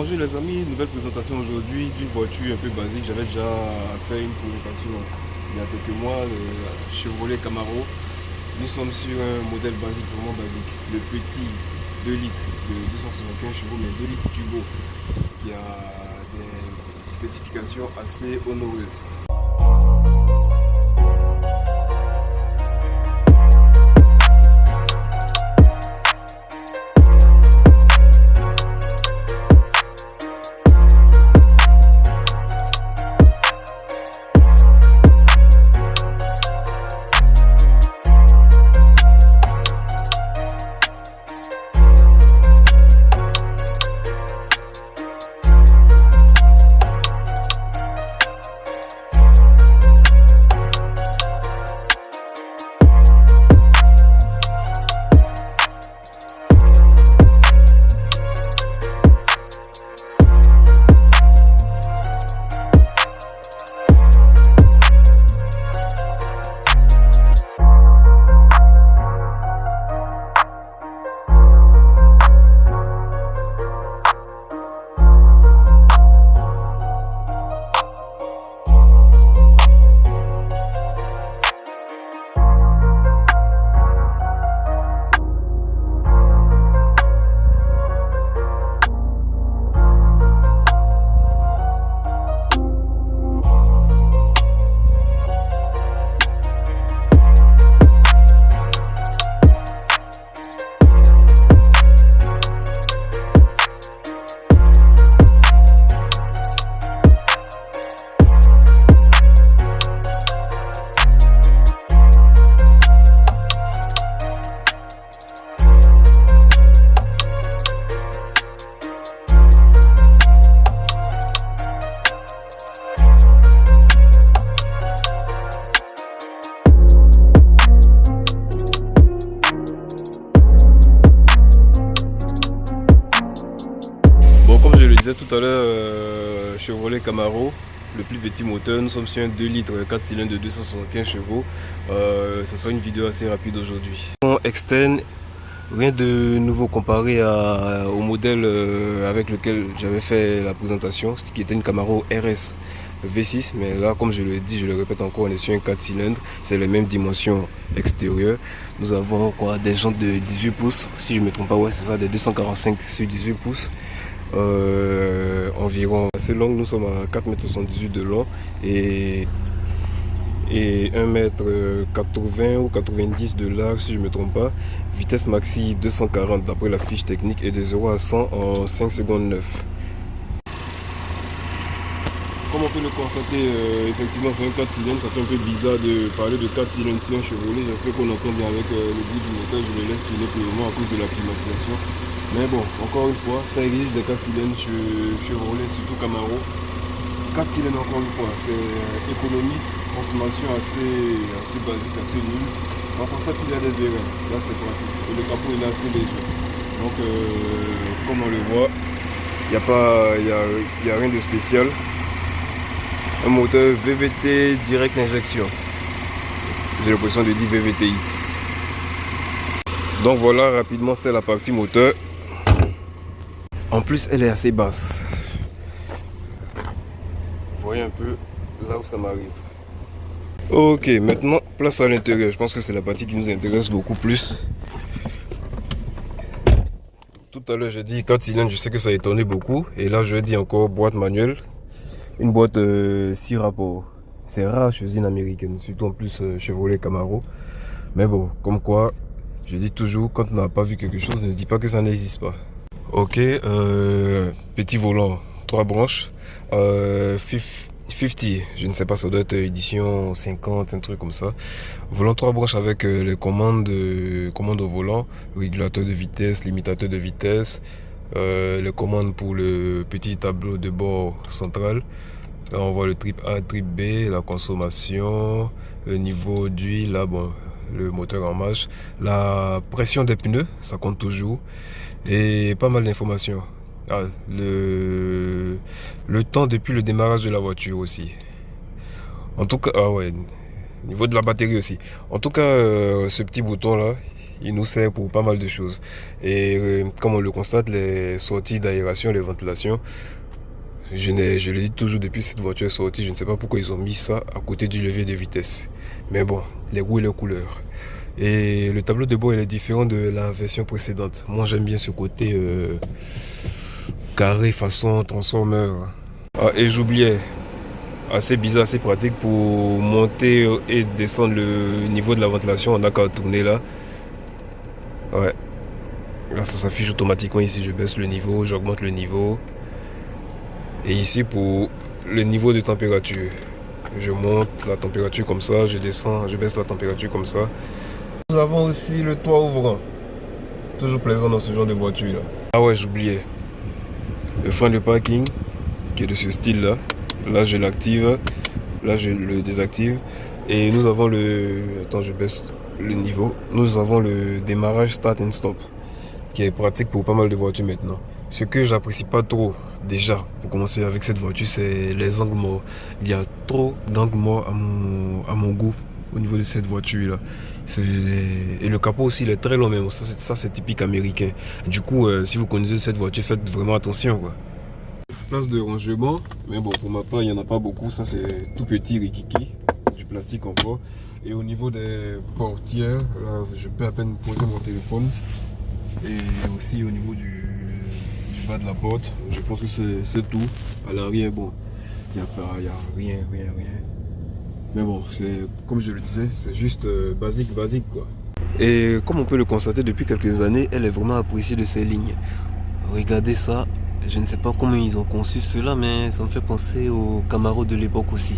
Bonjour les amis, nouvelle présentation aujourd'hui d'une voiture un peu basique. J'avais déjà fait une présentation il y a quelques mois, le Chevrolet Camaro. Nous sommes sur un modèle basique, vraiment basique. Le petit 2 litres de 275 chevaux, mais 2 litres turbo, qui a des spécifications assez honoreuses. Comme je le disais tout à l'heure, Chevrolet Camaro, le plus petit moteur, nous sommes sur un 2 litres 4 cylindres de 275 chevaux. Ça sera une vidéo assez rapide aujourd'hui. Externe, rien de nouveau comparé au modèle avec lequel j'avais fait la présentation, qui était une Camaro RS V6, mais là, comme je le dis, je le répète encore, on est sur un 4 cylindres, c'est les mêmes dimensions extérieures. Nous avons quoi, des jantes de 18 pouces, si je ne me trompe pas, ouais, c'est ça, des 245 sur 18 pouces. Environ assez longue, nous sommes à 4,78 m de long et 1,80 m ou 90 de large si je ne me trompe pas. Vitesse maxi 240 d'après la fiche technique et de 0 à 100 en 5 secondes 9. Comme on peut le constater, effectivement c'est un 4 cylindres, ça fait un peu bizarre de parler de 4 cylindres sur un Chevrolet. J'espère qu'on entend bien avec le bruit du moteur, je le laisse tourner pour le moment à cause de la climatisation. Mais bon, encore une fois, ça existe des 4 cylindres Chevrolet, surtout Camaro. 4 cylindres encore une fois, c'est économique, consommation assez basique, assez nulle. On constate qu'il y a des vérins, là c'est pratique. Et le capot est assez léger. Donc comme on le voit, il n'y a rien de spécial. Un moteur VVT direct injection. J'ai l'impression de dire VVTI. Donc voilà, rapidement c'est la partie moteur. En plus elle est assez basse. Vous voyez un peu là où ça m'arrive. Ok, maintenant place à l'intérieur. Je pense que c'est la partie qui nous intéresse beaucoup plus. Tout à l'heure j'ai dit 4 cylindres, je sais que ça a étonné beaucoup. Et là je dis encore boîte manuelle. Une boîte 6 rapports. C'est rare chez une américaine, surtout en plus Chevrolet Camaro. Mais bon, comme quoi, je dis toujours, quand on n'a pas vu quelque chose, ne dis pas que ça n'existe pas. Ok, petit volant, 3 branches, 50, je ne sais pas, ça doit être édition 50, un truc comme ça. Volant 3 branches avec les commandes au volant, régulateur de vitesse, limitateur de vitesse, les commandes pour le petit tableau de bord central. Là on voit le trip A, trip B, la consommation, le niveau d'huile, là bon, le moteur en marche, la pression des pneus, ça compte toujours, et pas mal d'informations. Ah, le temps depuis le démarrage de la voiture aussi. En tout cas, ah ouais, au niveau de la batterie aussi. En tout cas, ce petit bouton là, il nous sert pour pas mal de choses. Et comme on le constate, les sorties d'aération, les ventilations, je le dis toujours depuis cette voiture est sortie, je ne sais pas pourquoi ils ont mis ça à côté du levier de vitesse. Mais bon, les goûts et les couleurs. Et le tableau de bord il est différent de la version précédente. Moi j'aime bien ce côté carré façon transformer. Ah, et j'oubliais, assez bizarre, assez pratique pour monter et descendre le niveau de la ventilation. On n'a qu'à tourner là. Ouais. Là ça s'affiche automatiquement ici. Je baisse le niveau, j'augmente le niveau. Et ici pour le niveau de température. Je monte la température comme ça, je descends, je baisse la température comme ça. Nous avons aussi le toit ouvrant. Toujours plaisant dans ce genre de voiture là. Ah ouais, j'oubliais. Le frein de parking qui est de ce style là. Là je l'active. Là je le désactive. Et nous avons le... Attends, je baisse le niveau. Nous avons le démarrage start and stop. Qui est pratique pour pas mal de voitures maintenant. Ce que j'apprécie pas trop déjà pour commencer avec cette voiture, c'est les angles morts. Il y a trop d'angles morts à mon goût au niveau de cette voiture là. Et le capot aussi il est très long même. Ça c'est typique américain. Du coup si vous connaissez cette voiture, faites vraiment attention quoi. Place de rangement, mais bon pour ma part il n'y en a pas beaucoup. Ça c'est tout petit rikiki, du plastique encore. Et au niveau des portières, là je peux à peine poser mon téléphone. Et aussi au niveau du bas de la porte, je pense que c'est tout. À l'arrière, bon, il n'y a rien. Mais bon, c'est comme je le disais, c'est juste basique quoi. Et comme on peut le constater depuis quelques années, elle est vraiment appréciée de ses lignes. Regardez ça, je ne sais pas comment ils ont conçu cela, mais ça me fait penser aux Camaro de l'époque aussi.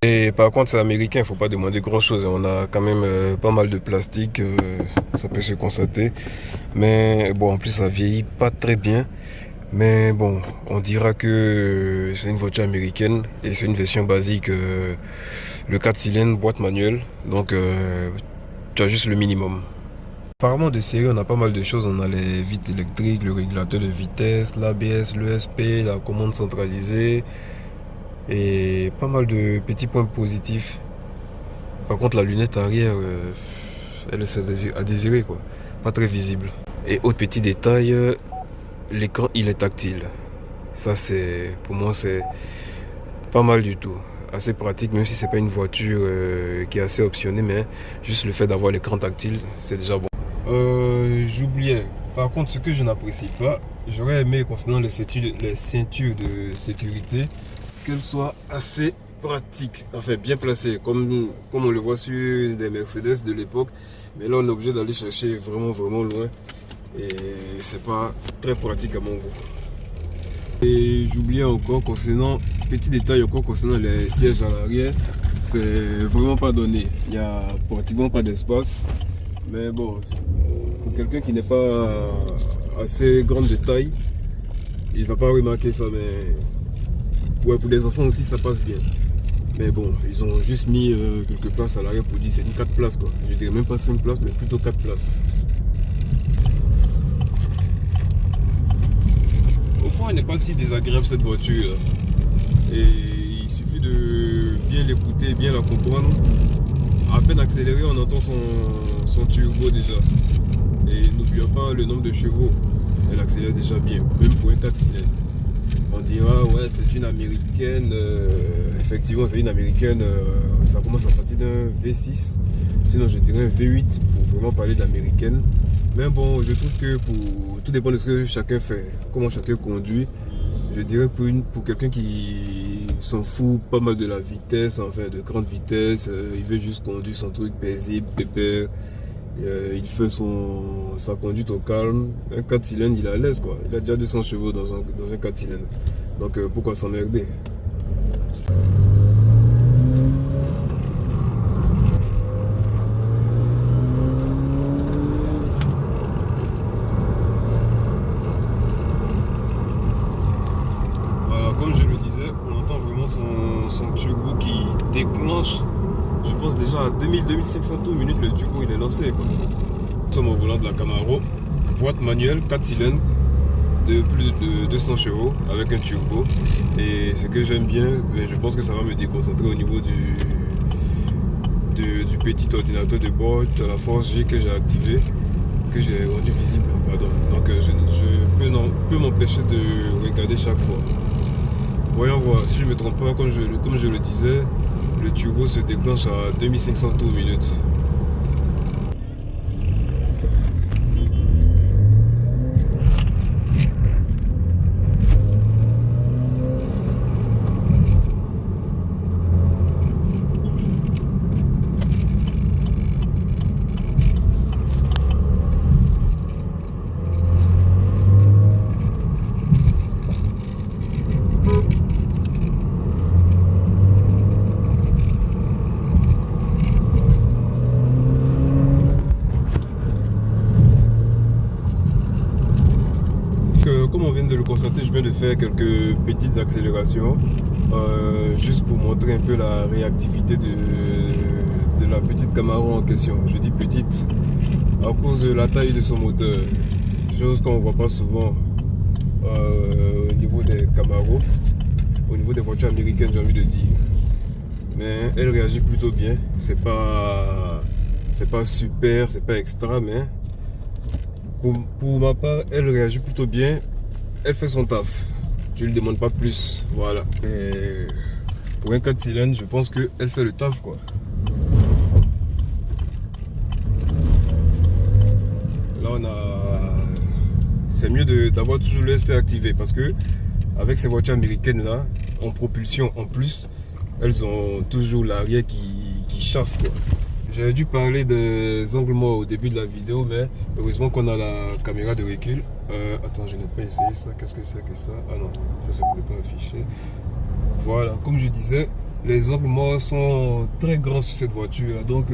Et par contre c'est américain, il ne faut pas demander grand chose, on a quand même pas mal de plastique, ça peut se constater. Mais bon, en plus ça vieillit pas très bien. Mais bon, on dira que c'est une voiture américaine et c'est une version basique, le 4 cylindres, boîte manuelle, donc tu as juste le minimum. Apparemment de série on a pas mal de choses, on a les vitres électriques, le régulateur de vitesse, l'ABS, l'ESP, la commande centralisée et pas mal de petits points positifs. Par contre la lunette arrière, elle laisse à désirer quoi, pas très visible. Et autre petit détail, l'écran il est tactile. Ça c'est, pour moi c'est pas mal du tout. Assez pratique, même si c'est pas une voiture qui est assez optionnée, mais juste le fait d'avoir l'écran tactile, c'est déjà bon. J'oubliais, par contre ce que je n'apprécie pas, j'aurais aimé concernant les ceintures de sécurité, qu'elles soient assez pratiques, enfin bien placées, comme on le voit sur des Mercedes de l'époque. Mais là on est obligé d'aller chercher vraiment loin. Et c'est pas très pratique à mon goût. Et j'oubliais encore concernant, petit détail encore concernant les sièges à l'arrière, c'est vraiment pas donné, il n'y a pratiquement pas d'espace. Mais bon, pour quelqu'un qui n'est pas assez grande de taille, il va pas remarquer ça, mais ouais, pour les enfants aussi ça passe bien. Mais bon, ils ont juste mis quelques places à l'arrière pour dire c'est une 4 places quoi. Je dirais même pas 5 places mais plutôt 4 places. Au fond, elle n'est pas si désagréable cette voiture. Et il suffit de bien l'écouter, bien la comprendre. À peine accéléré, on entend son turbo déjà. Et n'oublions pas le nombre de chevaux. Elle accélère déjà bien, même pour un 4 cylindres. On dira, ouais, c'est une américaine. Effectivement, c'est une américaine. Ça commence à partir d'un V6. Sinon, je dirais un V8 pour vraiment parler d'américaine. Mais bon, je trouve que tout dépend de ce que chacun fait, comment chacun conduit. Je dirais pour quelqu'un qui s'en fout pas mal de la vitesse, enfin de grande vitesse, il veut juste conduire son truc paisible, pépère. Il fait sa conduite au calme. Un 4 cylindres, il est à l'aise quoi. Il a déjà 200 chevaux dans un 4 cylindres. Donc pourquoi s'emmerder? Comme je le disais, on entend vraiment son turbo qui déclenche. Je pense déjà à 2000-2500 tours minute, le turbo il est lancé quoi. Nous sommes au volant de la Camaro, boîte manuelle 4 cylindres de plus de 200 chevaux avec un turbo. Et ce que j'aime bien, mais je pense que ça va me déconcentrer au niveau du petit ordinateur de bord, tu as la force G que j'ai activé, que j'ai rendu visible, pardon. Donc je peux m'empêcher de regarder chaque fois. Voyons voir, si je ne me trompe pas, comme je le disais, le turbo se déclenche à 2500 tours minute. Comme on vient de le constater, je viens de faire quelques petites accélérations juste pour montrer un peu la réactivité de la petite Camaro en question. Je dis petite à cause de la taille de son moteur, chose qu'on ne voit pas souvent au niveau des Camaro, au niveau des voitures américaines, j'ai envie de dire. Mais elle réagit plutôt bien. C'est pas super, c'est pas extra, mais pour ma part, elle réagit plutôt bien. Elle fait son taf. Tu ne lui demandes pas plus. Voilà. Et pour un 4 cylindres, je pense qu'elle fait le taf, quoi. Là, c'est mieux d'avoir toujours l'ESP activé parce que avec ces voitures américaines là, en propulsion en plus, elles ont toujours l'arrière qui chasse, quoi. J'avais dû parler des angles morts au début de la vidéo, mais heureusement qu'on a la caméra de recul. Attends, je n'ai pas essayé ça. Qu'est-ce que c'est que ça? Ah non, ça ne pouvait pas afficher. Voilà, comme je disais, les angles morts sont très grands sur cette voiture. Donc,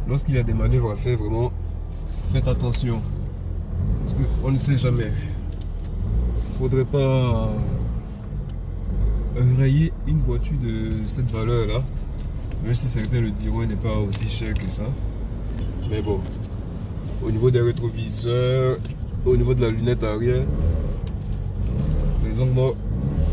lorsqu'il y a des manœuvres à faire, vraiment, faites attention. Parce qu'on ne sait jamais. Il ne faudrait pas rayer une voiture de cette valeur-là. Même si certains le diront, elle n'est pas aussi cher que ça. Mais bon, au niveau des rétroviseurs, au niveau de la lunette arrière, les angles morts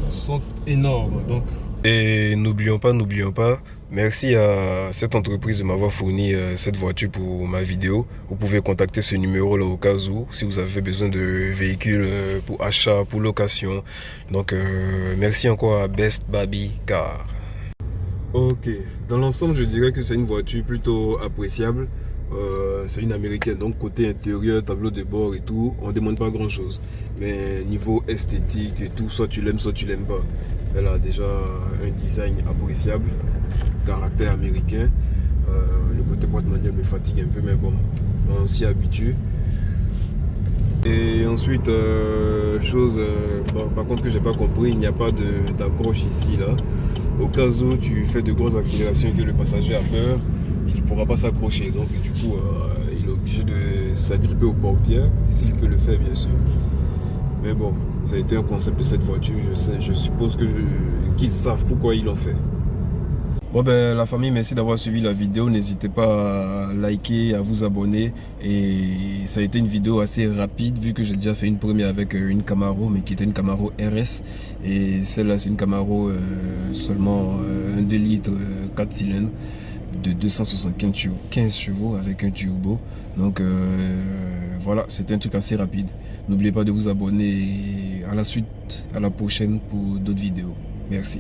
sont énormes. Donc. Et n'oublions pas, merci à cette entreprise de m'avoir fourni cette voiture pour ma vidéo. Vous pouvez contacter ce numéro là au cas où, si vous avez besoin de véhicules pour achat, pour location. Donc merci encore à Best Baby Car. Ok, dans l'ensemble, je dirais que c'est une voiture plutôt appréciable. C'est une américaine, donc côté intérieur, tableau de bord et tout, on ne demande pas grand chose. Mais niveau esthétique et tout, soit tu l'aimes, soit tu l'aimes pas. Elle a déjà un design appréciable, caractère américain. Le côté boîte manuelle me fatigue un peu, mais bon, on s'y habitue. Et ensuite, bon, par contre que j'ai pas compris, il n'y a pas d'accroche ici là. Au cas où tu fais de grosses accélérations et que le passager a peur, il ne pourra pas s'accrocher. Donc du coup, il est obligé de s'agripper aux portières, s'il peut le faire bien sûr. Mais bon, ça a été un concept de cette voiture. Je suppose qu'ils savent pourquoi ils l'ont fait. Bon ben la famille, merci d'avoir suivi la vidéo. N'hésitez pas à liker, à vous abonner. Et ça a été une vidéo assez rapide vu que j'ai déjà fait une première avec une Camaro, mais qui était une Camaro RS. Et celle-là c'est une Camaro seulement 2 litres 4 cylindres de 275 chevaux avec un turbo. Donc voilà, c'était un truc assez rapide. N'oubliez pas de vous abonner et à la suite, à la prochaine pour d'autres vidéos. Merci.